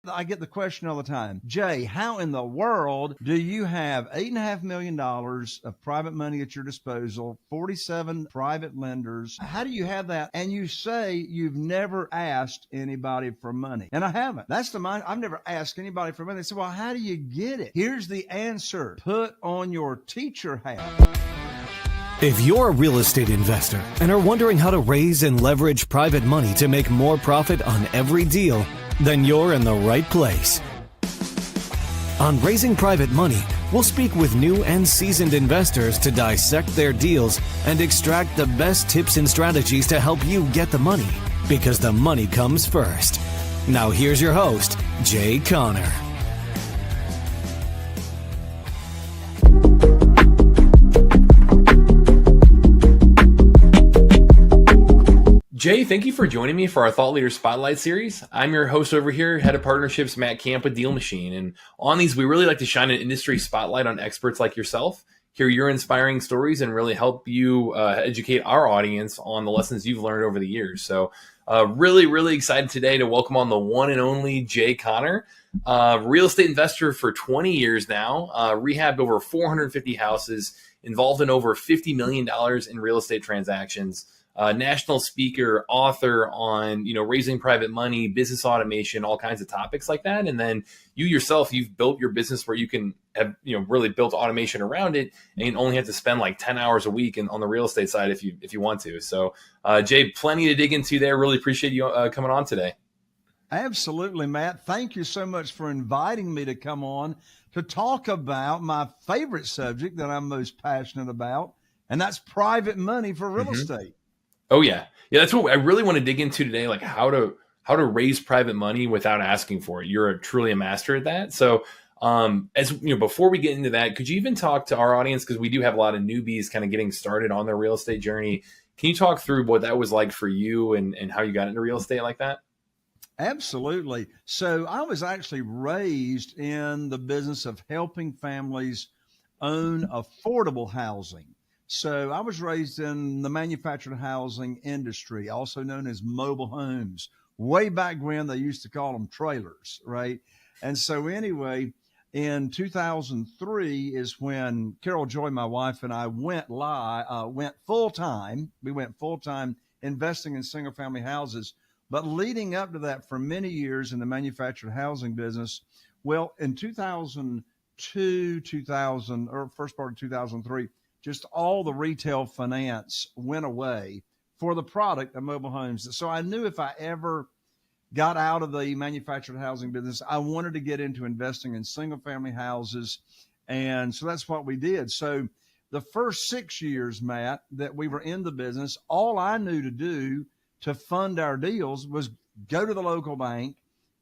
I get the question all the time, Jay, how in the world do you have $8.5 million of private money at your disposal, 47 private lenders? How do you have that? And you say you've never asked anybody for money. And I haven't. That's the mind. I've never asked anybody for money. They say, well, how do you get it? Here's the answer. Put on your teacher hat. If you're a real estate investor and are wondering how to raise and leverage private money to make more profit on every deal, then you're in the right place. On Raising Private Money, we'll speak with new and seasoned investors to dissect their deals and extract the best tips and strategies to help you get the money, because the money comes first. Now here's your host, Jay Conner. Jay, thank you for joining me for our Thought Leader Spotlight series. I'm your host over here, Head of Partnerships, Matt Camp with Deal Machine. And on these, we really like to shine an industry spotlight on experts like yourself, hear your inspiring stories, and really help you educate our audience on the lessons you've learned over the years. So really excited today to welcome on the one and only Jay Conner, real estate investor for 20 years now, rehabbed over 450 houses, involved in over $50 million in real estate transactions. National speaker, author on, raising private money, business automation, all kinds of topics like that. And then you yourself, you've built your business where you can have, really built automation around it, and you only have to spend like 10 hours a week on the real estate side if you want to. So, Jay, plenty to dig into there. Really appreciate you coming on today. Absolutely, Matt. Thank you so much for inviting me to come on to talk about my favorite subject that I'm most passionate about, and that's private money for real estate. Oh yeah. That's what I really want to dig into today, like how to raise private money without asking for it. You're truly a master at that. So, before we get into that, could you even talk to our audience, because we do have a lot of newbies kind of getting started on their real estate journey. Can you talk through what that was like for you and how you got into real estate like that? Absolutely. So I was actually raised in the business of helping families own affordable housing. So I was raised in the manufactured housing industry, also known as mobile homes. Way back when they used to call them trailers, right? And so anyway, in 2003 is when Carol Joy, my wife, and I went full time. We went full time investing in single family houses. But leading up to that, for many years in the manufactured housing business, well, in 2002, or first part of 2003, just all the retail finance went away for the product of mobile homes. So I knew if I ever got out of the manufactured housing business, I wanted to get into investing in single family houses. And so that's what we did. So the first 6 years, Matt, that we were in the business, all I knew to do to fund our deals was go to the local bank,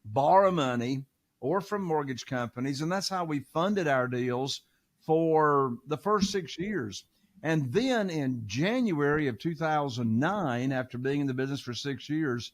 borrow money, or from mortgage companies. And that's how we funded our deals for the first 6 years. And then in January of 2009, after being in the business for 6 years,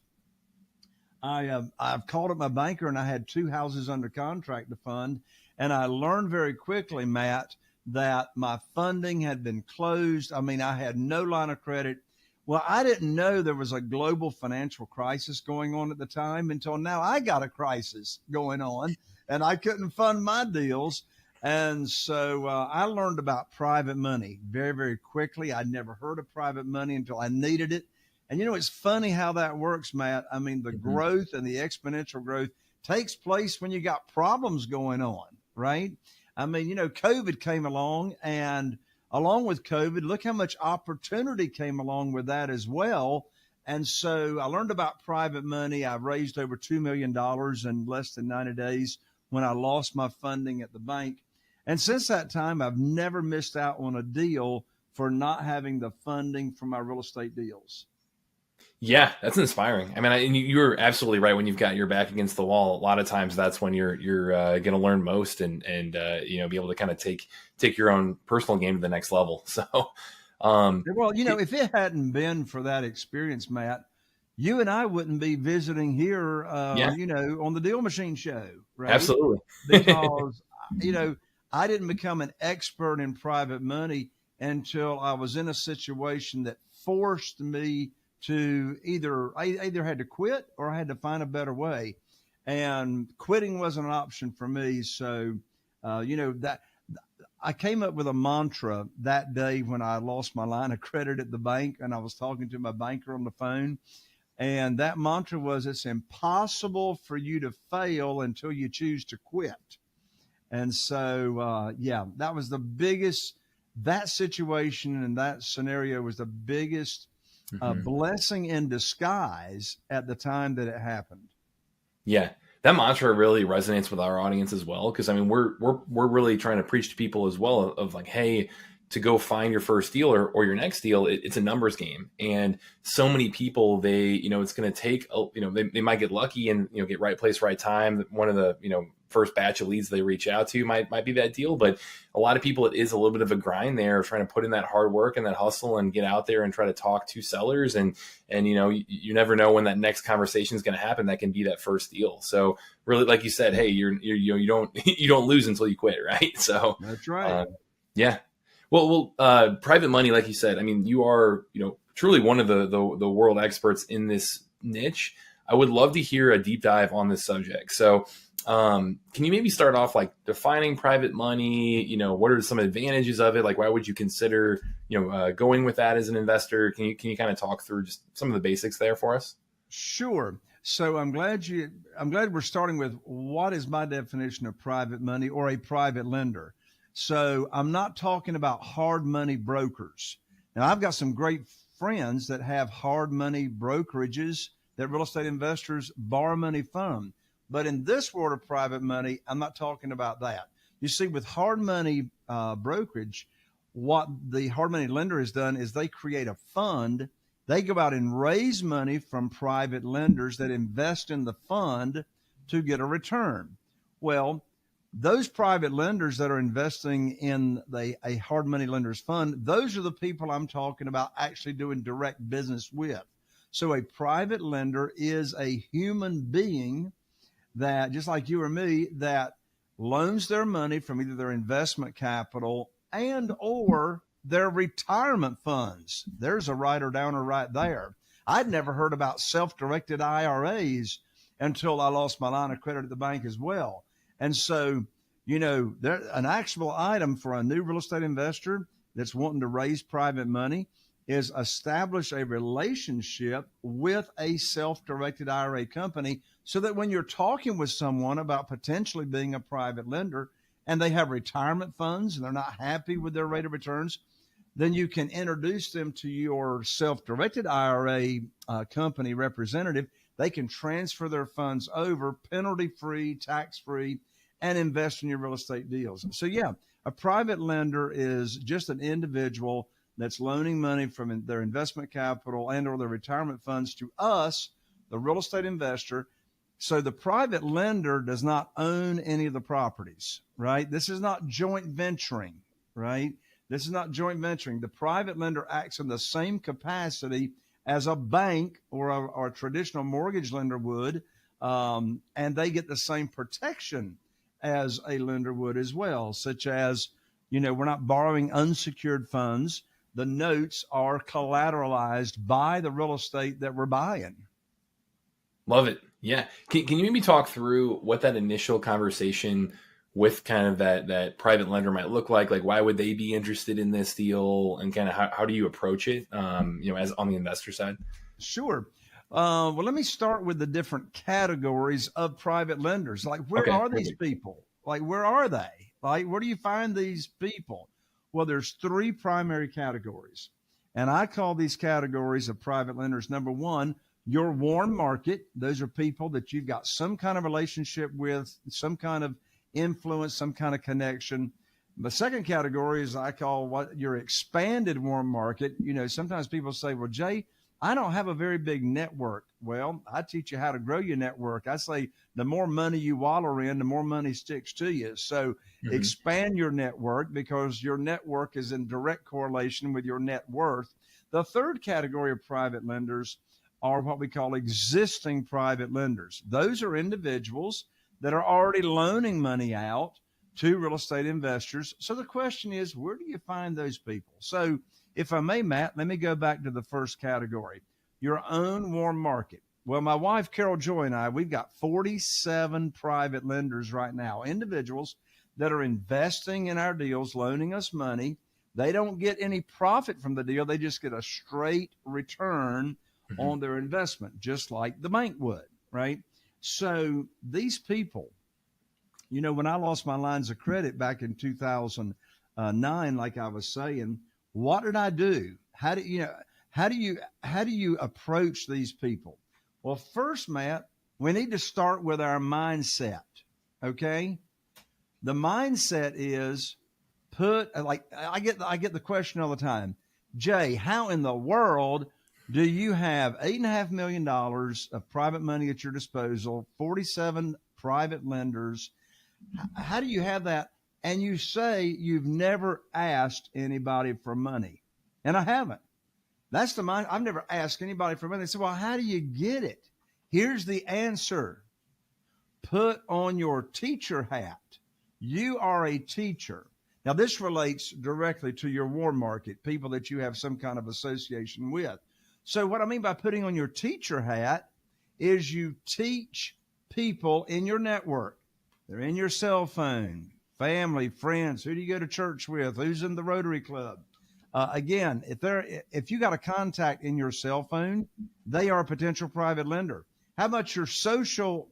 I've called up my banker, and I had 2 houses under contract to fund. And I learned very quickly, Matt, that my funding had been closed. I mean, I had no line of credit. Well, I didn't know there was a global financial crisis going on at the time until now. I got a crisis going on, and I couldn't fund my deals. And so I learned about private money very, very quickly. I'd never heard of private money until I needed it. And, it's funny how that works, Matt. I mean, the growth and the exponential growth takes place when you got problems going on, right? I mean, COVID came along, and along with COVID, look how much opportunity came along with that as well. And so I learned about private money. I raised over $2 million in less than 90 days when I lost my funding at the bank. And since that time, I've never missed out on a deal for not having the funding for my real estate deals. Yeah, that's inspiring. I mean, and you're absolutely right. When you've got your back against the wall, a lot of times that's when you're going to learn most and be able to kind of take your own personal game to the next level. So, if it hadn't been for that experience, Matt, you and I wouldn't be visiting here, on the Deal Machine show, right? Absolutely. Because, I didn't become an expert in private money until I was in a situation that forced me to I either had to quit or I had to find a better way. and quitting wasn't an option for me. So, that I came up with a mantra that day when I lost my line of credit at the bank, and I was talking to my banker on the phone. And that mantra was, it's impossible for you to fail until you choose to quit. And so, that was the biggest, that situation and that scenario was the biggest blessing in disguise at the time that it happened. Yeah, that mantra really resonates with our audience as well, because I mean we're really trying to preach to people as well of like, hey, to go find your first deal or your next deal, it's a numbers game, and so many people it's going to take they might get lucky and get right place, right time. One of the first batch of leads they reach out to might be that deal, but a lot of people, it is a little bit of a grind there, trying to put in that hard work and that hustle and get out there and try to talk to sellers, and you never know when that next conversation is going to happen. That can be that first deal. So really, like you said, hey, you don't you don't lose until you quit, right? So that's right. Yeah. Well, private money, like you said, I mean, you are, truly one of the world experts in this niche. I would love to hear a deep dive on this subject. So, can you maybe start off like defining private money? What are some advantages of it? Like, why would you consider, going with that as an investor? Can you kind of talk through just some of the basics there for us? Sure. So I'm glad we're starting with what is my definition of private money or a private lender. So I'm not talking about hard money brokers. Now, I've got some great friends that have hard money brokerages that real estate investors borrow money from. But in this world of private money, I'm not talking about that. You see, with hard money brokerage, what the hard money lender has done is they create a fund. They go out and raise money from private lenders that invest in the fund to get a return. Well, those private lenders that are investing in a hard money lender's fund, those are the people I'm talking about actually doing direct business with. So a private lender is a human being that, just like you or me, that loans their money from either their investment capital and or their retirement funds. There's a writer downer right there. I'd never heard about self-directed IRAs until I lost my line of credit at the bank as well. And so, an actionable item for a new real estate investor that's wanting to raise private money is establish a relationship with a self-directed IRA company, so that when you're talking with someone about potentially being a private lender and they have retirement funds and they're not happy with their rate of returns, then you can introduce them to your self-directed IRA company representative. They can transfer their funds over penalty-free, tax-free, and invest in your real estate deals. So a private lender is just an individual that's loaning money from their investment capital and or their retirement funds to us, the real estate investor. So the private lender does not own any of the properties, right? This is not joint venturing, right? This is not joint venturing. The private lender acts in the same capacity as a bank or a traditional mortgage lender would, and they get the same protection as a lender would as well, such as, we're not borrowing unsecured funds. The notes are collateralized by the real estate that we're buying. Love it. Yeah. Can you maybe talk through what that initial conversation with kind of that private lender might look like? Like, why would they be interested in this deal, and kind of how do you approach it, as on the investor side? Sure. Well, let me start with the different categories of private lenders. Like, where are these people? Like, where are they? Like, where do you find these people? Well, there's three primary categories, and I call these categories of private lenders. Number one, your warm market. Those are people that you've got some kind of relationship with, some kind of influence, some kind of connection. The second category is I call what your expanded warm market. Sometimes people say, well, Jay, I don't have a very big network. Well, I teach you how to grow your network. I say the more money you wallow in, the more money sticks to you. So expand your network, because your network is in direct correlation with your net worth. The third category of private lenders are what we call existing private lenders. Those are individuals that are already loaning money out to real estate investors. So the question is, where do you find those people? So if I may, Matt, let me go back to the first category, your own warm market. Well, my wife, Carol Joy, and I, we've got 47 private lenders right now, individuals that are investing in our deals, loaning us money. They don't get any profit from the deal. They just get a straight return on their investment, just like the bank would, right? So these people, when I lost my lines of credit back in 2009, like I was saying, what did I do? How do you approach these people? Well, first, Matt, we need to start with our mindset. Okay. The mindset is I get the question all the time, Jay, how in the world do you have $8.5 million of private money at your disposal, 47 private lenders? How do you have that? And you say you've never asked anybody for money. And I haven't. That's the mind. I've never asked anybody for money. They say, well, how do you get it? Here's the answer. Put on your teacher hat. You are a teacher. Now, this relates directly to your warm market, people that you have some kind of association with. So what I mean by putting on your teacher hat is you teach people in your network. They're in your cell phone, family, friends. Who do you go to church with? Who's in the Rotary Club? Again, if you got a contact in your cell phone, they are a potential private lender. How about your social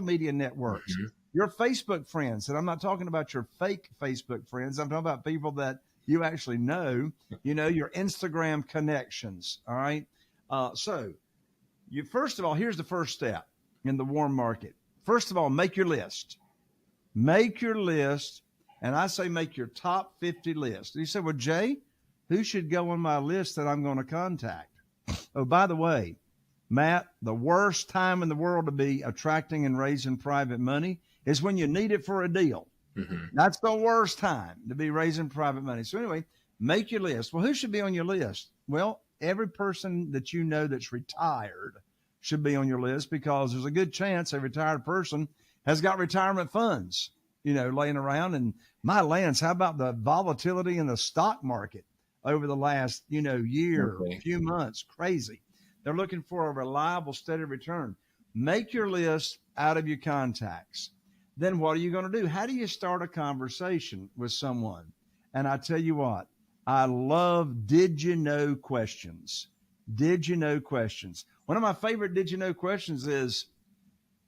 media networks, your Facebook friends? And I'm not talking about your fake Facebook friends. I'm talking about people that you actually know. Your Instagram connections. All right. So you first of all, here's the first step in the warm market. First of all, make your list. Make your list. And I say make your top 50 list. And you say, well, Jay, who should go on my list that I'm going to contact? Oh, by the way, Matt, the worst time in the world to be attracting and raising private money is when you need it for a deal. That's the worst time to be raising private money. So anyway, make your list. Well, who should be on your list? Well, every person that you know that's retired should be on your list, because there's a good chance a retired person has got retirement funds, laying around. And my Lance, how about the volatility in the stock market over the last, year, few months? Crazy. They're looking for a reliable, steady return. Make your list out of your contacts. Then what are you going to do? How do you start a conversation with someone? And I tell you what, I love did you know questions. Did you know questions? One of my favorite did you know questions is,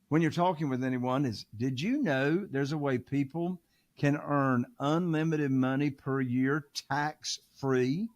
when you're talking with anyone, is, did you know there's a way people can earn unlimited money per year tax-free?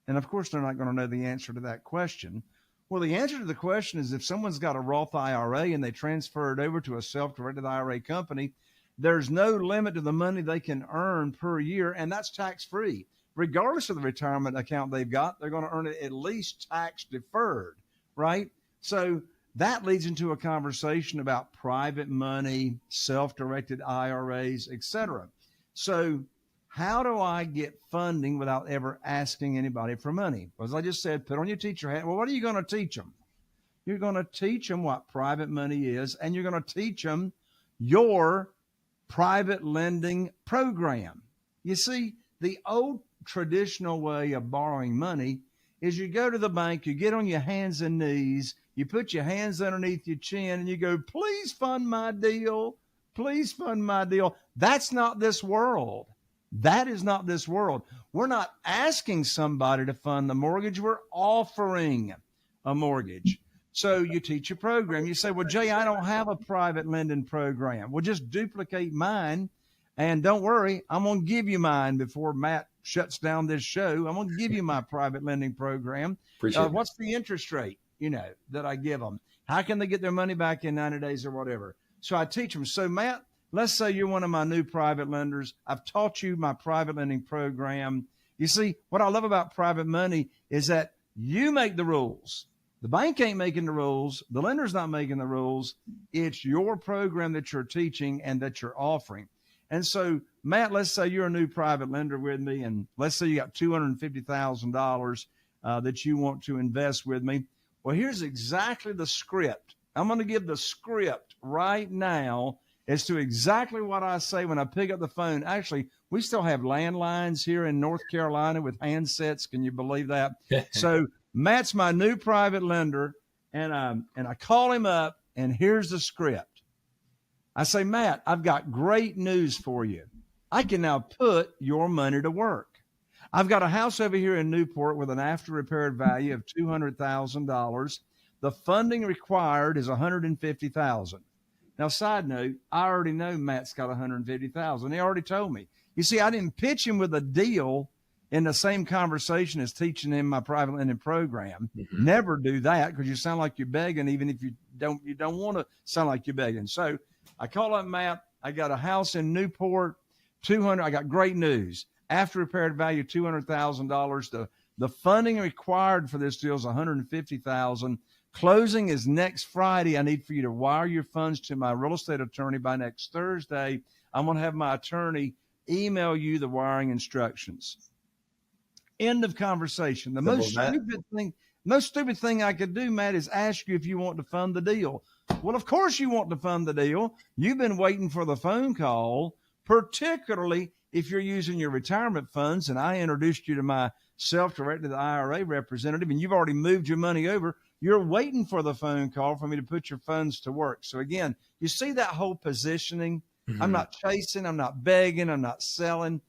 And of course, they're not going to know the answer to that question. Well, the answer to the question is, if someone's got a Roth IRA and they transfer it over to a self-directed IRA company, there's no limit to the money they can earn per year, and that's tax-free. Regardless of the retirement account they've got, they're going to earn it at least tax-deferred, right? So that leads into a conversation about private money, self-directed IRAs, etc. So how do I get funding without ever asking anybody for money? Well, as I just said, put on your teacher hat. Well, what are you going to teach them? You're going to teach them what private money is, and you're going to teach them your private lending program. You see, the old traditional way of borrowing money is you go to the bank, you get on your hands and knees, you put your hands underneath your chin, and you go, please fund my deal. Please fund my deal. That's not this world. That is not this world. We're not asking somebody to fund the mortgage. We're offering a mortgage. So you teach a program. You say, well, Jay, I don't have a private lending program. Well, just duplicate mine. And don't worry, I'm going to give you mine before Matt shuts down this show. I'm going to give you my private lending program. What's the interest rate, that I give them? How can they get their money back in 90 days or whatever? So I teach them. So, Matt, let's say you're one of my new private lenders. I've taught you my private lending program. You see, what I love about private money is that you make the rules. The bank ain't making the rules. The lender's not making the rules. It's your program that you're teaching and that you're offering. And so, Matt, let's say you're a new private lender with me, and let's say you got $250,000 that you want to invest with me. Well, here's exactly the script. I'm going to give the script right now as to exactly what I say when I pick up the phone. Actually, we still have landlines here in North Carolina with handsets. Can you believe that? So Matt's my new private lender, and I call him up, and here's the script. I say, Matt, I've got great news for you. I can now put your money to work. I've got a house over here in Newport with an after repaired value of $200,000. The funding required is $150,000. Now, side note, I already know Matt's got $150,000. He already told me. You see, I didn't pitch him with a deal in the same conversation as teaching him my private lending program. Mm-hmm. Never do that, because you sound like you're begging, even if you don't want to sound like you're begging. So I call up Matt. I got a house in Newport, 200. I got great news. After repaired value, $200,000. The funding required for this deal is $150,000. Closing is next Friday. I need for you to wire your funds to my real estate attorney by next Thursday. I'm going to have my attorney email you the wiring instructions. End of conversation. The most stupid thing I could do, Matt, is ask you if you want to fund the deal. Well, of course you want to fund the deal. You've been waiting for the phone call, particularly if you're using your retirement funds, and I introduced you to my self-directed IRA representative, and you've already moved your money over. You're waiting for the phone call for me to put your funds to work. So again, you see that whole positioning. Mm-hmm. I'm not chasing. I'm not begging. I'm not selling.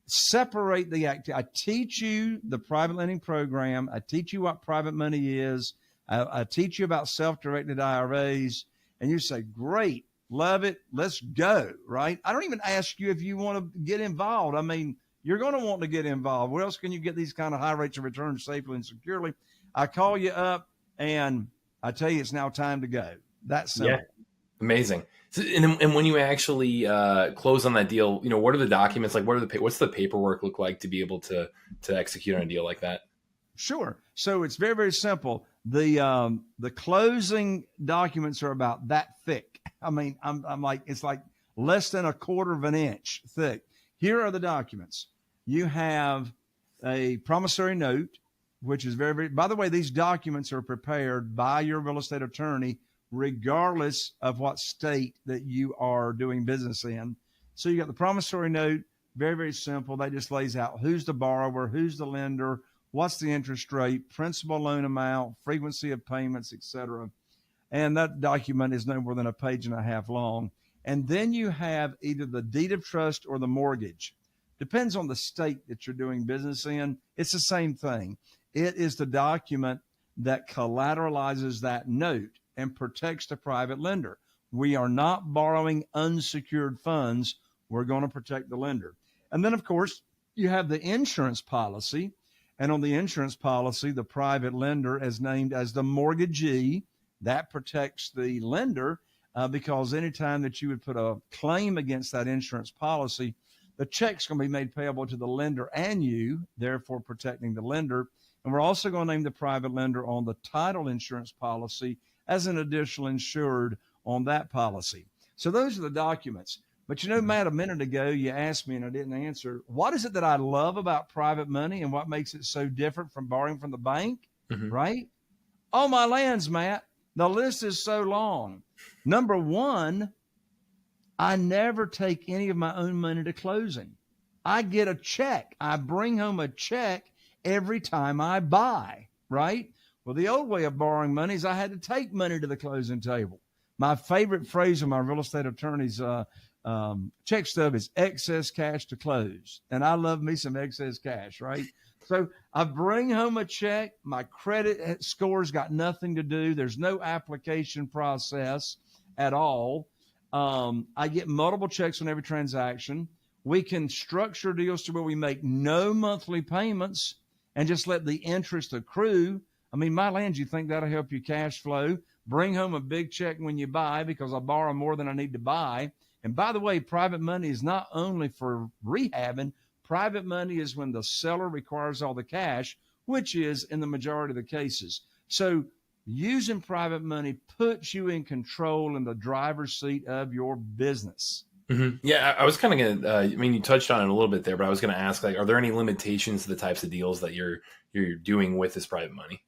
Separate the act. I teach you the private lending program. I teach you what private money is. I teach you about self-directed IRAs. And you say, great, love it, let's go, right? I don't even ask you if you want to get involved. I mean, you're going to want to get involved. Where else can you get these kind of high rates of return safely and securely? I call you up, and I tell you it's now time to go. That's simple. Yeah, amazing. So, and when you actually close on that deal, what are the documents like? What's the paperwork look like to be able to execute on a deal like that? Sure. So it's very, very simple. The closing documents are about that thick. I mean, I'm like, it's like less than a quarter of an inch thick. Here are the documents. You have a promissory note, which is very, very, by the way, these documents are prepared by your real estate attorney, regardless of what state that you are doing business in. So you got the promissory note, very, very simple. That just lays out who's the borrower, who's the lender, what's the interest rate, principal loan amount, frequency of payments, etc. And that document is no more than a page and a half long. And then you have either the deed of trust or the mortgage. Depends on the state that you're doing business in. It's the same thing. It is the document that collateralizes that note and protects the private lender. We are not borrowing unsecured funds. We're going to protect the lender. And then, of course, you have the insurance policy. And on the insurance policy, the private lender is named as the mortgagee. That protects the lender because anytime that you would put a claim against that insurance policy, the check's going to be made payable to the lender and you, therefore protecting the lender. And we're also going to name the private lender on the title insurance policy as an additional insured on that policy. So those are the documents. But Matt, a minute ago, you asked me and I didn't answer. What is it that I love about private money and what makes it so different from borrowing from the bank, right? Oh, my lands, Matt. The list is so long. Number one, I never take any of my own money to closing. I get a check. I bring home a check every time I buy, right? Well, the old way of borrowing money is I had to take money to the closing table. My favorite phrase of my real estate attorney's check stub is excess cash to close. And I love me some excess cash, right? So I bring home a check. My credit score's got nothing to do. There's no application process at all. I get multiple checks on every transaction. We can structure deals to where we make no monthly payments and just let the interest accrue. I mean, my land, you think that'll help your cash flow? Bring home a big check when you buy because I borrow more than I need to buy. And by the way, private money is not only for rehabbing. Private money is when the seller requires all the cash, which is in the majority of the cases. So using private money puts you in control in the driver's seat of your business. Mm-hmm. Yeah, I was kind of going to, you touched on it a little bit there, but I was going to ask, are there any limitations to the types of deals that you're doing with this private money?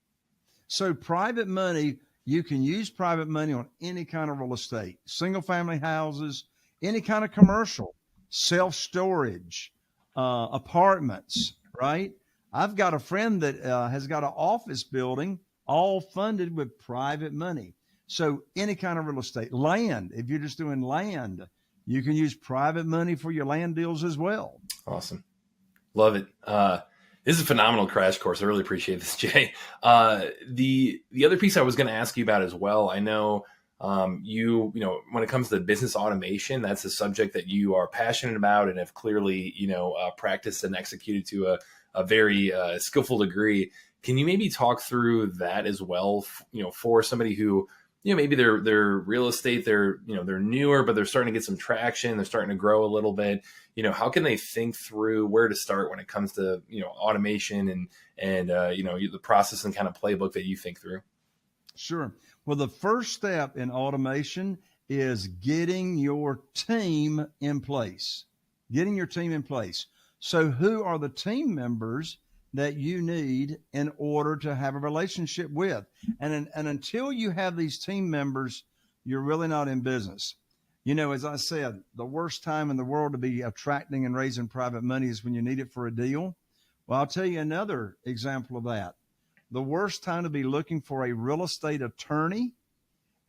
So private money, you can use private money on any kind of real estate, single family houses, any kind of commercial, self-storage, apartments, right? I've got a friend that has got an office building all funded with private money. So any kind of real estate, land, if you're just doing land, you can use private money for your land deals as well. Awesome. Love it. This is a phenomenal crash course. I really appreciate this, Jay. The other piece I was going to ask you about as well, I know you know, when it comes to business automation, that's a subject that you are passionate about and have clearly, practiced and executed to a very skillful degree. Can you maybe talk through that as well, for somebody who, maybe they're real estate, they're newer, but they're starting to get some traction. They're starting to grow a little bit. How can they think through where to start when it comes to, automation and the process and kind of playbook that you think through? Sure. Well, the first step in automation is getting your team in place. Getting your team in place. So who are the team members that you need in order to have a relationship with? And until you have these team members, you're really not in business. As I said, the worst time in the world to be attracting and raising private money is when you need it for a deal. Well, I'll tell you another example of that. The worst time to be looking for a real estate attorney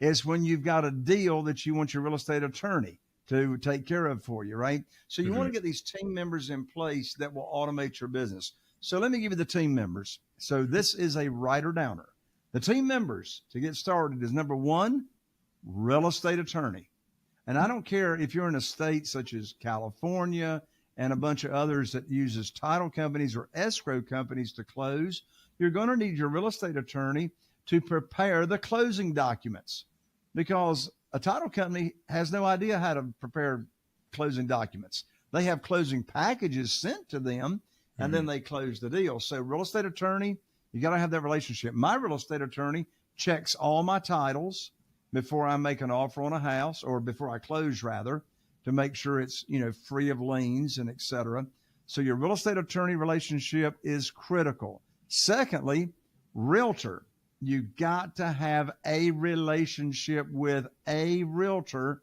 is when you've got a deal that you want your real estate attorney to take care of for you, right? So you want to get these team members in place that will automate your business. So let me give you the team members. So this is a writer downer. The team members to get started is number one, real estate attorney. And I don't care if you're in a state such as California and a bunch of others that uses title companies or escrow companies to close, you're going to need your real estate attorney to prepare the closing documents, because a title company has no idea how to prepare closing documents. They have closing packages sent to them, and then they close the deal. So real estate attorney, you got to have that relationship. My real estate attorney checks all my titles before I make an offer on a house, or before I close rather, to make sure it's, free of liens and et cetera. So your real estate attorney relationship is critical. Secondly, realtor. You got to have a relationship with a realtor.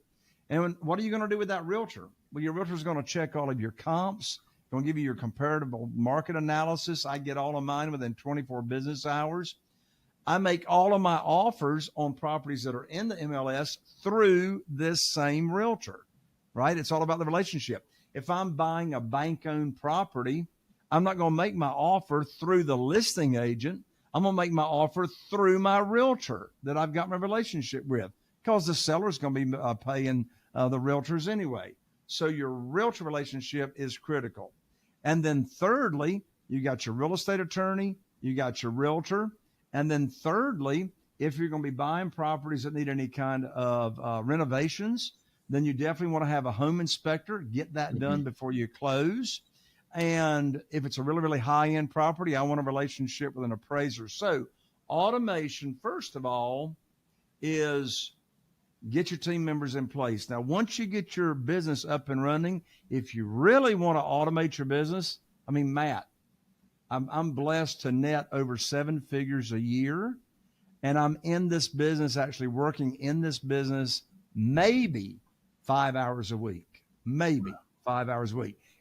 And what are you going to do with that realtor? Well, your realtor is going to check all of your comps, going to give you your comparative market analysis. I get all of mine within 24 business hours. I make all of my offers on properties that are in the MLS through this same realtor, right? It's all about the relationship. If I'm buying a bank-owned property, I'm not going to make my offer through the listing agent. I'm going to make my offer through my realtor that I've got my relationship with, because the seller's going to be paying the realtors anyway. So your realtor relationship is critical. And then thirdly, you got your real estate attorney, you got your realtor. And then thirdly, if you're going to be buying properties that need any kind of renovations, then you definitely want to have a home inspector, get that done before you close. And if it's a really, really high-end property, I want a relationship with an appraiser. So automation, first of all, is get your team members in place. Now, once you get your business up and running, if you really want to automate your business, Matt, I'm blessed to net over 7 figures a year, and I'm in this business, actually working in this business, maybe 5 hours a week,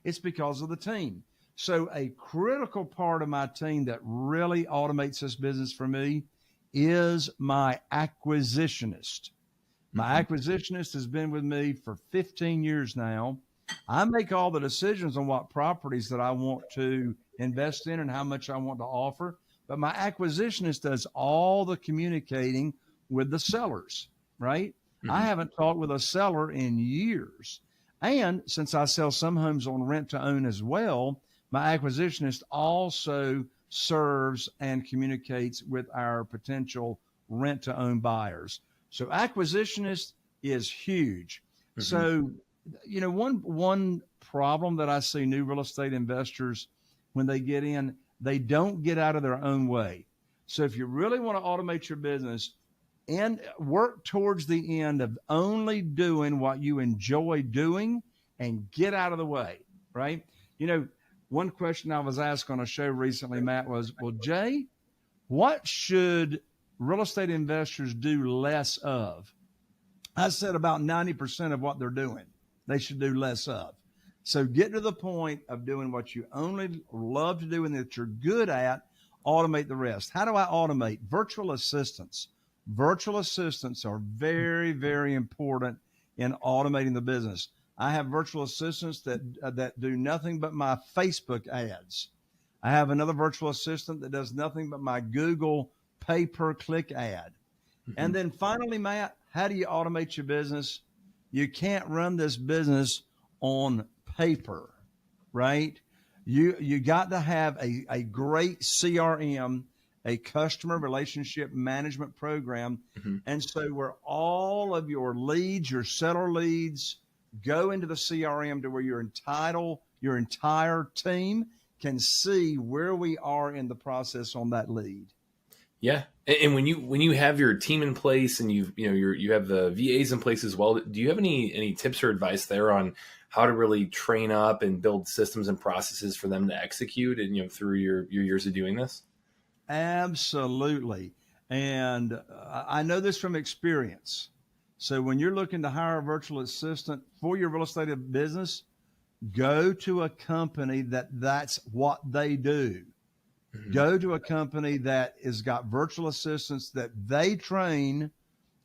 It's because of the team. So a critical part of my team that really automates this business for me is my acquisitionist. My acquisitionist has been with me for 15 years now. I make all the decisions on what properties that I want to invest in and how much I want to offer. But my acquisitionist does all the communicating with the sellers, right? I haven't talked with a seller in years. And since I sell some homes on rent to own as well, my acquisitionist also serves and communicates with our potential rent to own buyers. So acquisitionist is huge. So, one problem that I see new real estate investors, when they get in, they don't get out of their own way. So if you really want to automate your business and work towards the end of only doing what you enjoy doing and get out of the way, right? One question I was asked on a show recently, Matt, was, well, Jay, what should real estate investors do less of? I said about 90% of what they're doing, they should do less of. So get to the point of doing what you only love to do and that you're good at. automate the rest. How do I automate? Virtual assistants. Virtual assistants are very, very important in automating the business. I have virtual assistants that do nothing but my Facebook ads. I have another virtual assistant that does nothing but my Google pay-per-click ad. Mm-hmm. And then finally, Matt, how do you automate your business? You can't run this business on paper, right? You got to have a great CRM, a customer relationship management program. Mm-hmm. And so where all of your leads, your seller leads, go into the CRM to where your entire team can see where we are in the process on that lead. Yeah. And when you have your team in place and you have the VAs in place as well, do you have any tips or advice there on how to really train up and build systems and processes for them to execute and through your years of doing this? Absolutely. And I know this from experience. So when you're looking to hire a virtual assistant for your real estate business, go to a company that's what they do. Mm-hmm. Go to a company that has got virtual assistants that they train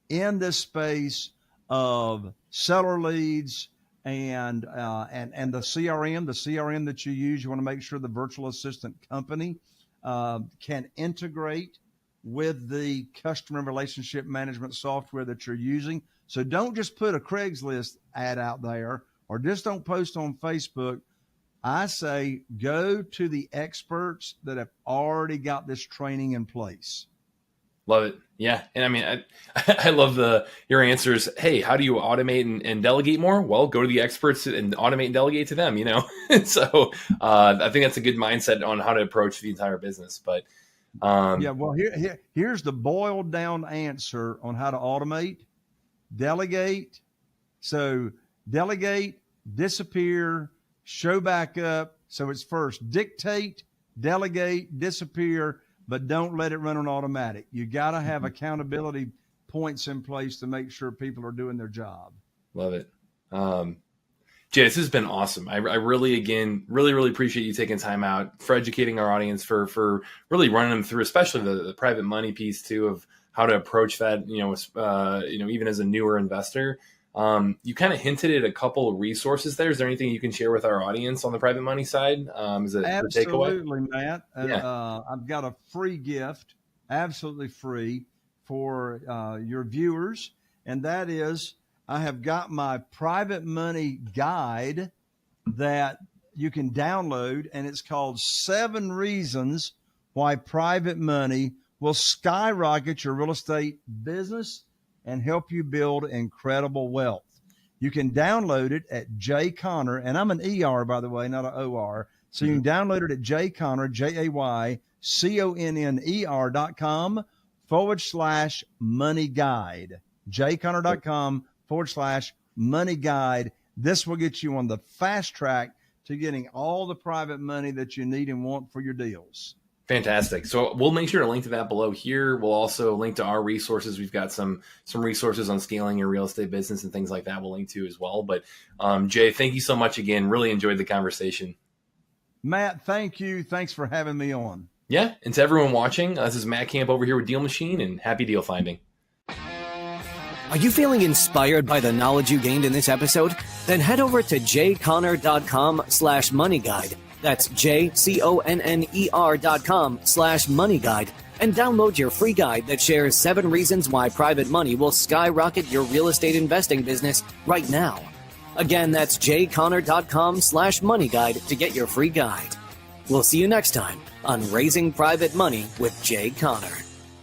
in this space of seller leads and the CRM that you use. You want to make sure the virtual assistant company can integrate with the customer relationship management software that you're using. So don't just put a Craigslist ad out there or just don't post on Facebook. I say go to the experts that have already got this training in place. Love it. Yeah. And I mean, I love your answers. Hey, how do you automate and delegate more? Well, go to the experts and automate and delegate to them, So I think that's a good mindset on how to approach the entire business. But well, here's the boiled down answer on how to automate. Delegate. So delegate, disappear, show back up. So it's first dictate, delegate, disappear, but don't let it run on automatic. You got to have accountability points in place to make sure people are doing their job. Love it. Jay, this has been awesome. I really appreciate you taking time out for educating our audience, for really running them through, especially the private money piece too, of how to approach that, even as a newer investor. You kind of hinted at a couple of resources there. Is there anything you can share with our audience on the private money side? Is it a takeaway? Absolutely, Matt. I've got a free gift, absolutely free for your viewers. And that is, I have got my private money guide that you can download, and it's called 7 Reasons Why Private Money Will Skyrocket Your Real Estate Business and help you build incredible wealth. You can download it at Jay Conner, and I'm an ER, by the way, not an OR. So you can download it at Jay Conner, JayConner.com/money guide. JayConner.com/money guide. This will get you on the fast track to getting all the private money that you need and want for your deals. Fantastic. So we'll make sure to link to that below here. We'll also link to our resources. We've got some resources on scaling your real estate business and things like that we'll link to as well. But Jay, thank you so much again. Really enjoyed the conversation. Matt, thank you. Thanks for having me on. Yeah. And to everyone watching, this is Matt Camp over here with Deal Machine, and happy deal finding. Are you feeling inspired by the knowledge you gained in this episode? Then head over to jayconner.com/money guide. That's JCONNER.com/money guide and download your free guide that shares 7 reasons why private money will skyrocket your real estate investing business right now. Again, that's jayconner.com/money guide to get your free guide. We'll see you next time on Raising Private Money with Jay Conner.